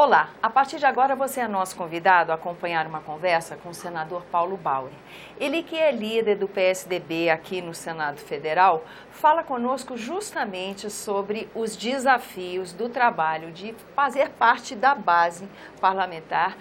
Olá, a partir de agora você é nosso convidado a acompanhar uma conversa com o senador Paulo Bauer. Ele que é líder do PSDB aqui no Senado Federal, fala conosco justamente sobre os desafios do trabalho de fazer parte da base parlamentar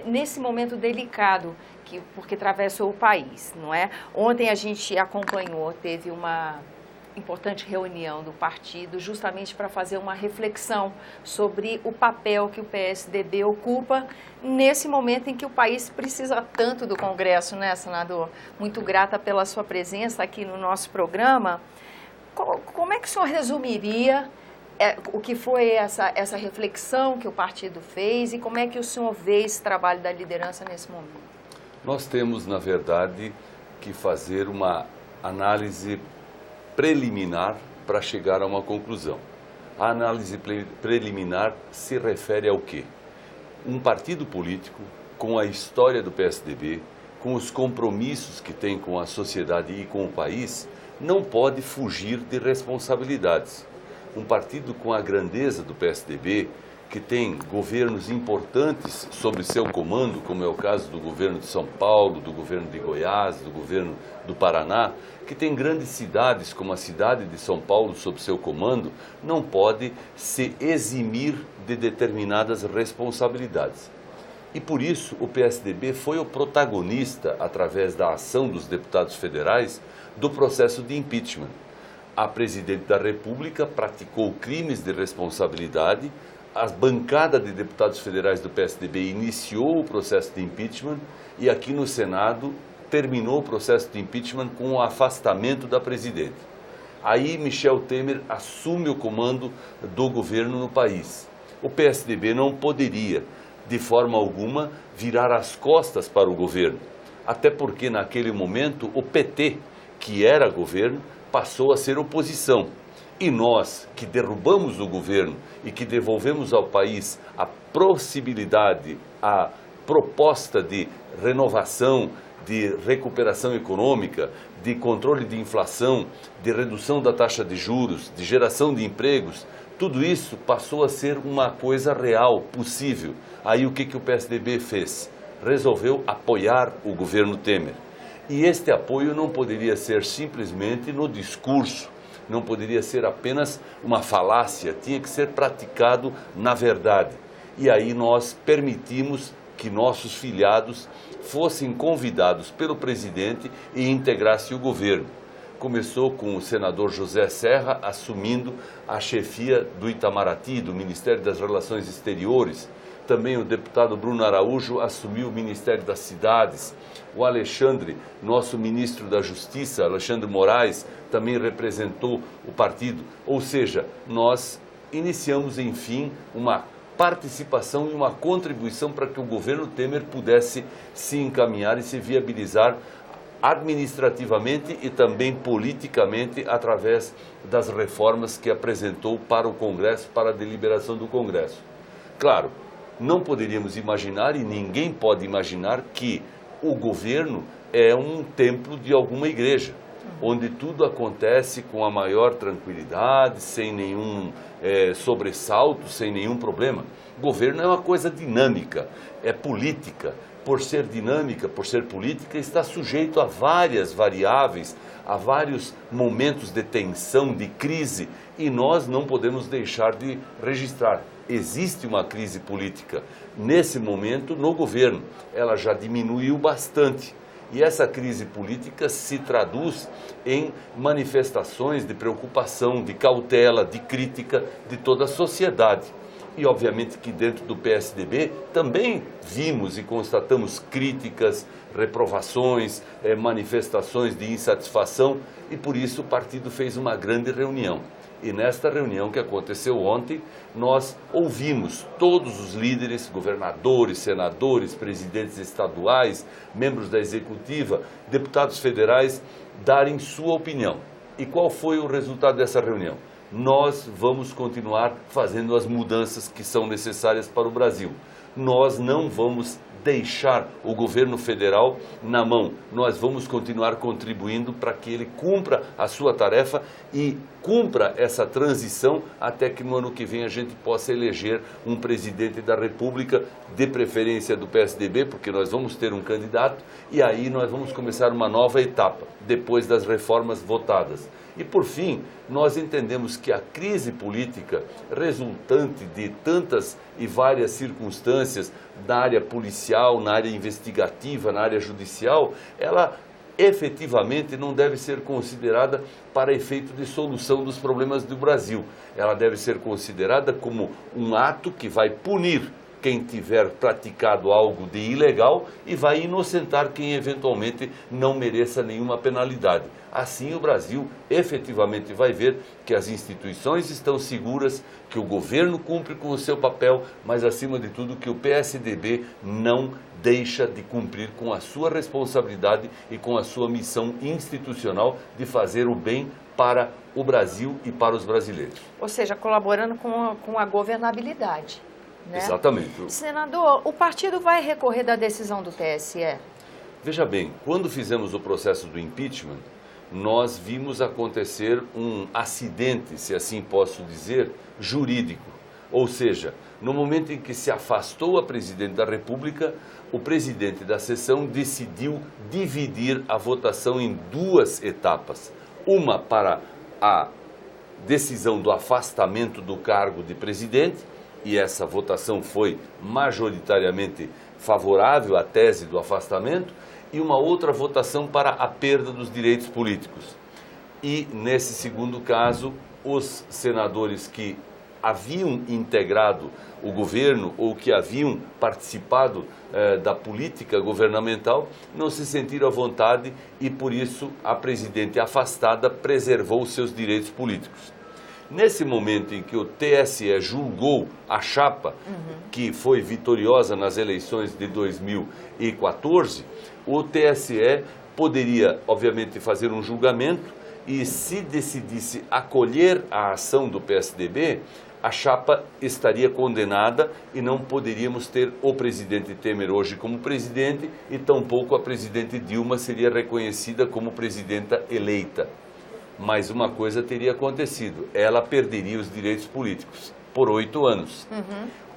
nesse momento delicado porque atravessou o país, não é? Ontem a gente acompanhou, teve uma importante reunião do partido justamente para fazer uma reflexão sobre o papel que o PSDB ocupa nesse momento em que o país precisa tanto do Congresso, né, senador? Muito grata pela sua presença aqui no nosso programa. Como é que o senhor resumiria o que foi essa reflexão que o partido fez e como é que o senhor vê esse trabalho da liderança nesse momento? Nós temos, na verdade, que fazer uma análise preliminar para chegar a uma conclusão. A análise preliminar se refere ao quê? Um partido político, com a história do PSDB, com os compromissos que tem com a sociedade e com o país, não pode fugir de responsabilidades. Um partido com a grandeza do PSDB, que tem governos importantes sob seu comando, como é o caso do governo de São Paulo, do governo de Goiás, do governo do Paraná, que tem grandes cidades como a cidade de São Paulo sob seu comando, não pode se eximir de determinadas responsabilidades. E por isso o PSDB foi o protagonista, através da ação dos deputados federais, do processo de impeachment. A presidente da República praticou crimes de responsabilidade, a bancada de deputados federais do PSDB iniciou o processo de impeachment e aqui no Senado terminou o processo de impeachment com o afastamento da presidente. Aí Michel Temer assume o comando do governo no país. O PSDB não poderia, de forma alguma, virar as costas para o governo, até porque naquele momento o PT, que era governo, passou a ser oposição. E nós, que derrubamos o governo e que devolvemos ao país a possibilidade, a proposta de renovação, de recuperação econômica, de controle de inflação, de redução da taxa de juros, de geração de empregos, tudo isso passou a ser uma coisa real, possível. Aí o que o PSDB fez? Resolveu apoiar o governo Temer. E este apoio não poderia ser simplesmente no discurso, não poderia ser apenas uma falácia, tinha que ser praticado na verdade. E aí nós permitimos que nossos filiados fossem convidados pelo presidente e integrassem o governo. Começou com o senador José Serra assumindo a chefia do Itamaraty, do Ministério das Relações Exteriores. Também o deputado Bruno Araújo assumiu o Ministério das Cidades. O Alexandre, nosso ministro da Justiça, Alexandre Moraes, também representou o partido. Ou seja, nós iniciamos, enfim, uma participação e uma contribuição para que o governo Temer pudesse se encaminhar e se viabilizar administrativamente e também politicamente através das reformas que apresentou para o Congresso, para a deliberação do Congresso. Claro, não poderíamos imaginar, e ninguém pode imaginar, que o governo é um templo de alguma igreja, onde tudo acontece com a maior tranquilidade, sem nenhum sobressalto, sem nenhum problema. O governo é uma coisa dinâmica, é política. Por ser dinâmica, por ser política, está sujeito a várias variáveis, a vários momentos de tensão, de crise, e nós não podemos deixar de registrar. Existe uma crise política nesse momento no governo, ela já diminuiu bastante. E essa crise política se traduz em manifestações de preocupação, de cautela, de crítica de toda a sociedade. E obviamente que dentro do PSDB também vimos e constatamos críticas, reprovações, manifestações de insatisfação, e por isso o partido fez uma grande reunião. E nesta reunião que aconteceu ontem, nós ouvimos todos os líderes, governadores, senadores, presidentes estaduais, membros da executiva, deputados federais, darem sua opinião. E qual foi o resultado dessa reunião? Nós vamos continuar fazendo as mudanças que são necessárias para o Brasil. Nós não vamos deixar o governo federal na mão. Nós vamos continuar contribuindo para que ele cumpra a sua tarefa e cumpra essa transição até que no ano que vem a gente possa eleger um presidente da República, de preferência do PSDB, porque nós vamos ter um candidato, e aí nós vamos começar uma nova etapa, depois das reformas votadas. E por fim, nós entendemos que a crise política resultante de tantas e várias circunstâncias na área policial, na área investigativa, na área judicial, ela efetivamente não deve ser considerada para efeito de solução dos problemas do Brasil. Ela deve ser considerada como um ato que vai punir quem tiver praticado algo de ilegal e vai inocentar quem eventualmente não mereça nenhuma penalidade. Assim o Brasil efetivamente vai ver que as instituições estão seguras, que o governo cumpre com o seu papel, mas acima de tudo que o PSDB não deixa de cumprir com a sua responsabilidade e com a sua missão institucional de fazer o bem para o Brasil e para os brasileiros. Ou seja, colaborando com a governabilidade. Né? Exatamente. Senador, o partido vai recorrer da decisão do TSE? Veja bem, quando fizemos o processo do impeachment, nós vimos acontecer um acidente, se assim posso dizer, jurídico. Ou seja, no momento em que se afastou a presidente da República, o presidente da sessão decidiu dividir a votação em duas etapas. Uma para a decisão do afastamento do cargo de presidente, e essa votação foi majoritariamente favorável à tese do afastamento, e uma outra votação para a perda dos direitos políticos. E, nesse segundo caso, os senadores que haviam integrado o governo ou que haviam participado da política governamental não se sentiram à vontade e, por isso, a presidente afastada preservou seus direitos políticos. Nesse momento em que o TSE julgou a chapa que foi vitoriosa nas eleições de 2014, o TSE poderia, obviamente, fazer um julgamento e, se decidisse acolher a ação do PSDB, a chapa estaria condenada e não poderíamos ter o presidente Temer hoje como presidente e tampouco a presidente Dilma seria reconhecida como presidenta eleita. Mas uma coisa teria acontecido, ela perderia os direitos políticos por 8 anos.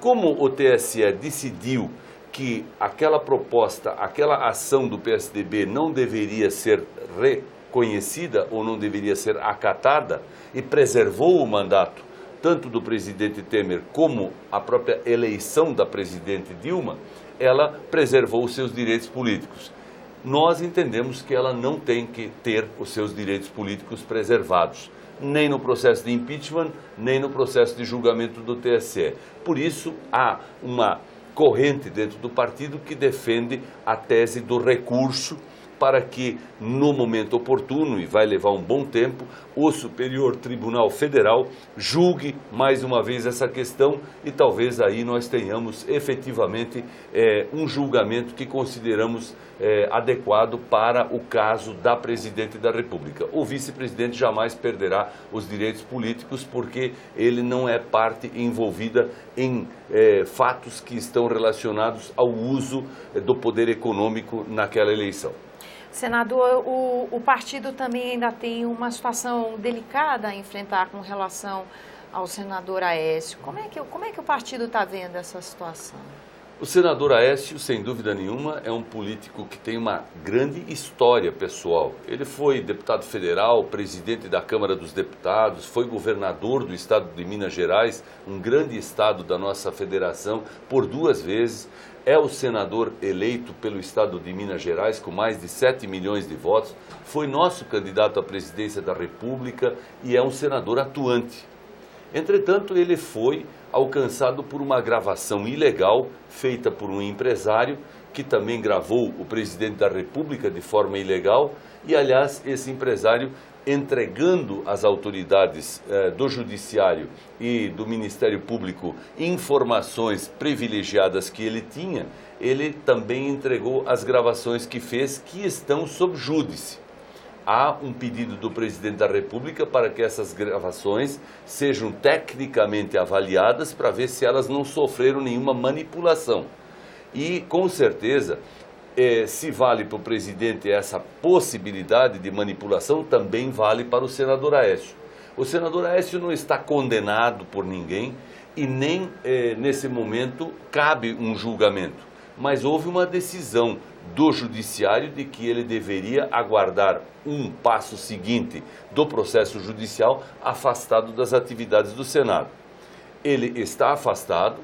Como o TSE decidiu que aquela proposta, aquela ação do PSDB não deveria ser reconhecida ou não deveria ser acatada e preservou o mandato tanto do presidente Temer como a própria eleição da presidente Dilma, ela preservou os seus direitos políticos. Nós entendemos que ela não tem que ter os seus direitos políticos preservados, nem no processo de impeachment, nem no processo de julgamento do TSE. Por isso, há uma corrente dentro do partido que defende a tese do recurso para que, no momento oportuno, e vai levar um bom tempo, o Superior Tribunal Federal julgue mais uma vez essa questão e talvez aí nós tenhamos efetivamente um julgamento que consideramos adequado para o caso da Presidente da República. O vice-presidente jamais perderá os direitos políticos porque ele não é parte envolvida em fatos que estão relacionados ao uso do poder econômico naquela eleição. Senador, o partido também ainda tem uma situação delicada a enfrentar com relação ao senador Aécio. Como é que o partido está vendo essa situação? O senador Aécio, sem dúvida nenhuma, é um político que tem uma grande história pessoal. Ele foi deputado federal, presidente da Câmara dos Deputados, foi governador do estado de Minas Gerais, um grande estado da nossa federação, por 2 vezes. É o senador eleito pelo estado de Minas Gerais com mais de 7 milhões de votos, foi nosso candidato à presidência da República e é um senador atuante. Entretanto, ele foi alcançado por uma gravação ilegal feita por um empresário que também gravou o presidente da República de forma ilegal e, aliás, esse empresário, entregando às autoridades do Judiciário e do Ministério Público informações privilegiadas que ele tinha, ele também entregou as gravações que fez, que estão sob júdice. Há um pedido do presidente da República para que essas gravações sejam tecnicamente avaliadas para ver se elas não sofreram nenhuma manipulação. E, com certeza, se vale para o presidente essa possibilidade de manipulação, também vale para o senador Aécio. O senador Aécio não está condenado por ninguém e nem, nesse momento, cabe um julgamento. Mas houve uma decisão do judiciário de que ele deveria aguardar um passo seguinte do processo judicial, afastado das atividades do Senado. Ele está afastado,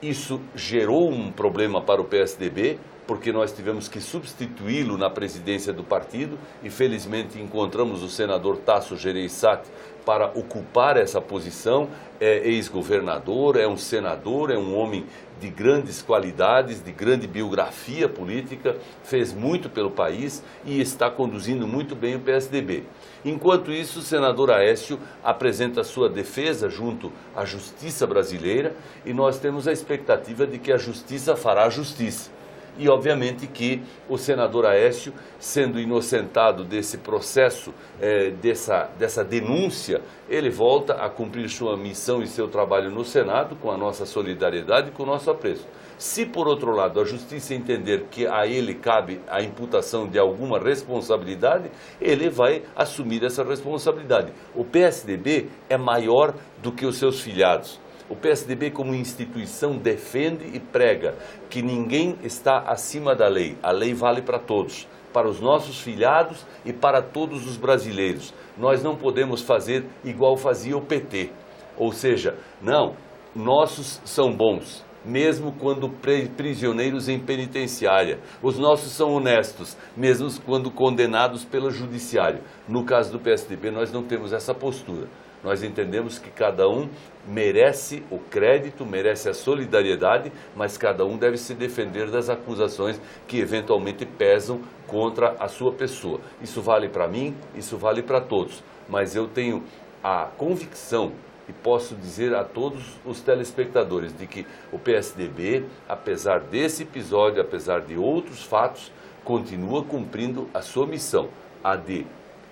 isso gerou um problema para o PSDB, porque nós tivemos que substituí-lo na presidência do partido e felizmente encontramos o senador Tasso Gereissati para ocupar essa posição. É ex-governador, é um senador, é um homem de grandes qualidades, de grande biografia política, fez muito pelo país e está conduzindo muito bem o PSDB. Enquanto isso, o senador Aécio apresenta sua defesa junto à justiça brasileira e nós temos a expectativa de que a justiça fará justiça. E, obviamente, que o senador Aécio, sendo inocentado desse processo, dessa denúncia, ele volta a cumprir sua missão e seu trabalho no Senado, com a nossa solidariedade e com o nosso apreço. Se, por outro lado, a justiça entender que a ele cabe a imputação de alguma responsabilidade, ele vai assumir essa responsabilidade. O PSDB é maior do que os seus filiados. O PSDB, como instituição, defende e prega que ninguém está acima da lei. A lei vale para todos, para os nossos filiados e para todos os brasileiros. Nós não podemos fazer igual fazia o PT. Ou seja, não, nossos são bons, mesmo quando prisioneiros em penitenciária. Os nossos são honestos, mesmo quando condenados pelo judiciário. No caso do PSDB, nós não temos essa postura. Nós entendemos que cada um merece o crédito, merece a solidariedade, mas cada um deve se defender das acusações que eventualmente pesam contra a sua pessoa. Isso vale para mim, isso vale para todos, mas eu tenho a convicção e posso dizer a todos os telespectadores de que o PSDB, apesar desse episódio, apesar de outros fatos, continua cumprindo a sua missão, a de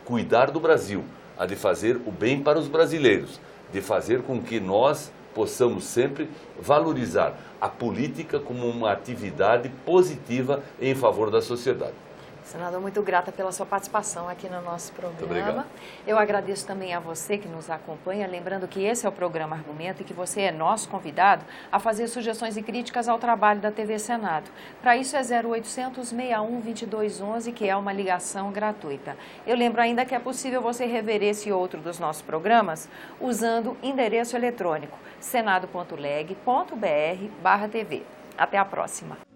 cuidar do Brasil, a de fazer o bem para os brasileiros, de fazer com que nós possamos sempre valorizar a política como uma atividade positiva em favor da sociedade. Senador, muito grata pela sua participação aqui no nosso programa. Muito obrigado. Eu agradeço também a você que nos acompanha, lembrando que esse é o programa Argumento e que você é nosso convidado a fazer sugestões e críticas ao trabalho da TV Senado. Para isso é 0800 61 2211, que é uma ligação gratuita. Eu lembro ainda que é possível você rever esse e outro dos nossos programas usando endereço eletrônico senado.leg.br/TV. Até a próxima.